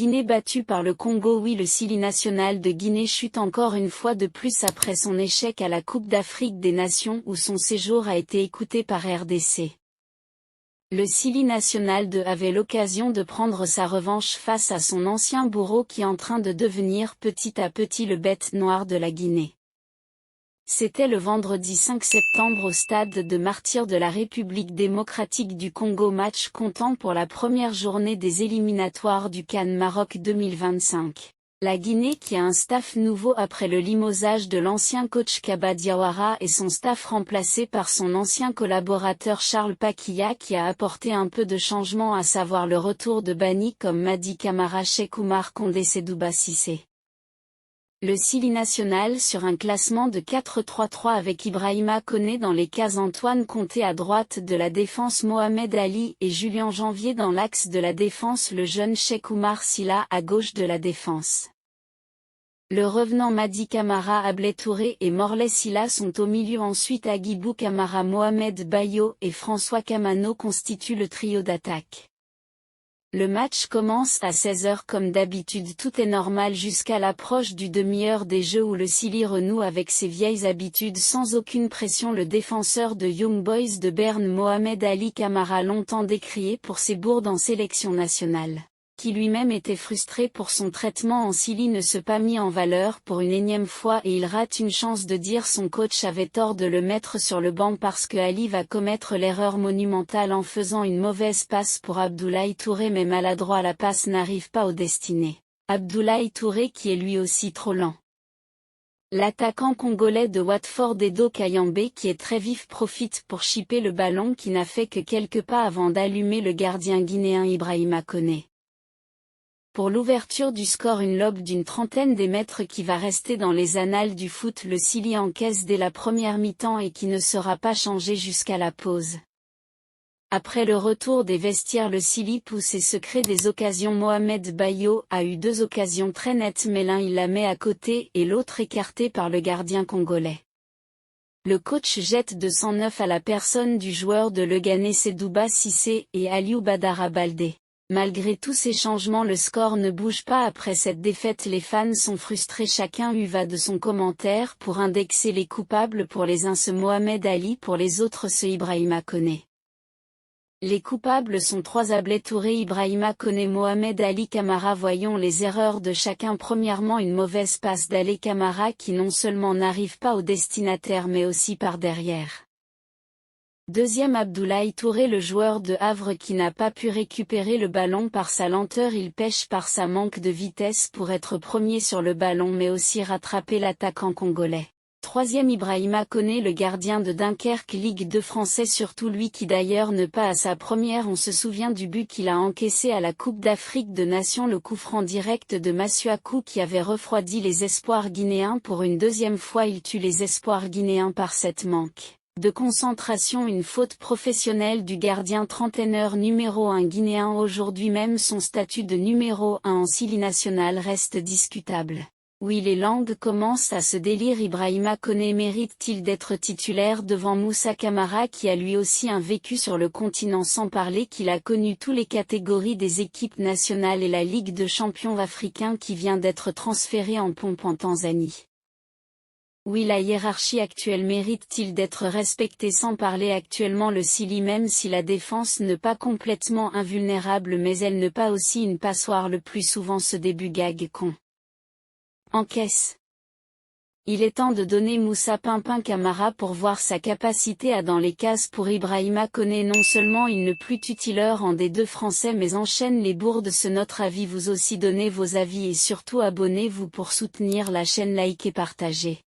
Guinée battue par le Congo. Oui, le Sili national de Guinée chute encore une fois de plus après son échec à la Coupe d'Afrique des Nations où son séjour a été écouté par RDC. Le Sili national de avait l'occasion de prendre sa revanche face à son ancien bourreau qui est en train de devenir petit à petit le bête noire de la Guinée. C'était le vendredi 5 septembre au stade de Martyrs de la République démocratique du Congo, match comptant pour la première journée des éliminatoires du CAN Maroc 2025. La Guinée qui a un staff nouveau après le limogeage de l'ancien coach Kaba Diawara et son staff remplacé par son ancien collaborateur Charles Paquilla qui a apporté un peu de changement, à savoir le retour de Bani comme Madi Camara, Cheikh Oumar Condé, Sedouba Cissé. Le Sili national sur un classement de 4-3-3 avec Ibrahima Koné dans les cases, Antoine Conté à droite de la défense, Mohamed Ali et Julien Janvier dans l'axe de la défense, le jeune Cheikh Oumar Silla à gauche de la défense. Le revenant Madi Camara, Ablé Touré et Morlaix Silla sont au milieu. Ensuite Agibou Camara, Mohamed Bayo et François Kamano constituent le trio d'attaque. Le match commence à 16h comme d'habitude, tout est normal jusqu'à l'approche du demi-heure des jeux où le Sili renoue avec ses vieilles habitudes sans aucune pression. Le défenseur de Young Boys de Berne, Mohamed Ali Camara, longtemps décrié pour ses bourdes en sélection nationale, qui lui-même était frustré pour son traitement en Sili, ne se pas mis en valeur pour une énième fois et il rate une chance de dire son coach avait tort de le mettre sur le banc parce que Ali va commettre l'erreur monumentale en faisant une mauvaise passe pour Abdoulaye Touré, mais maladroit, la passe n'arrive pas au destiné. Abdoulaye Touré qui est lui aussi trop lent. L'attaquant congolais de Watford Edo Kayambe qui est très vif profite pour chipper le ballon qui n'a fait que quelques pas avant d'allumer le gardien guinéen Ibrahima Koné. Pour l'ouverture du score, une lobe d'une trentaine des mètres qui va rester dans les annales du foot. Le Sili encaisse dès la première mi-temps et qui ne sera pas changé jusqu'à la pause. Après le retour des vestiaires, le Sili pousse et se crée des occasions. Mohamed Bayo a eu 2 occasions très nettes, mais l'un il la met à côté et l'autre écarté par le gardien congolais. Le coach jette de 109 à la personne du joueur de Leganés Sedouba Cissé et Aliou Badara Baldé. Malgré tous ces changements, le score ne bouge pas après cette défaite. Les fans sont frustrés, chacun y va de son commentaire pour indexer les coupables. Pour les uns ce Mohamed Ali, pour les autres ce Ibrahima Koné. Les coupables sont 3: Ablé Touré, Ibrahima Koné, Mohamed Ali Camara. Voyons les erreurs de chacun. Premièrement, une mauvaise passe d'Ali Camara qui non seulement n'arrive pas au destinataire mais aussi par derrière. Deuxième, Abdoulaye Touré, le joueur de Havre qui n'a pas pu récupérer le ballon par sa lenteur, il pêche par sa manque de vitesse pour être premier sur le ballon mais aussi rattraper l'attaquant congolais. Troisième, Ibrahima Koné, le gardien de Dunkerque, Ligue 2 français, surtout lui qui d'ailleurs ne pas à sa première. On se souvient du but qu'il a encaissé à la Coupe d'Afrique des Nations, le coup franc direct de Masuaku qui avait refroidi les espoirs guinéens. Pour une deuxième fois il tue les espoirs guinéens par cette manque de concentration, une faute professionnelle du gardien trentenaire numéro 1 guinéen. Aujourd'hui même son statut de numéro 1 en Sili national reste discutable. Oui, les langues commencent à se délire. Ibrahima Koné mérite-t-il d'être titulaire devant Moussa Camara qui a lui aussi un vécu sur le continent, sans parler qu'il a connu toutes les catégories des équipes nationales et la Ligue de champions africains qui vient d'être transférée en pompe en Tanzanie. Oui, la hiérarchie actuelle mérite-t-il d'être respectée, sans parler actuellement le Sili, même si la défense n'est pas complètement invulnérable mais elle n'est pas aussi une passoire le plus souvent. Ce début gag con. Encaisse. Il est temps de donner Moussa Pimpin Camara pour voir sa capacité à dans les cases. Pour Ibrahima Koné, non seulement il ne plus titulaire en D2 français mais enchaîne les bourdes. C'est notre avis, vous aussi donnez vos avis et surtout abonnez-vous pour soutenir la chaîne, likez, partagez.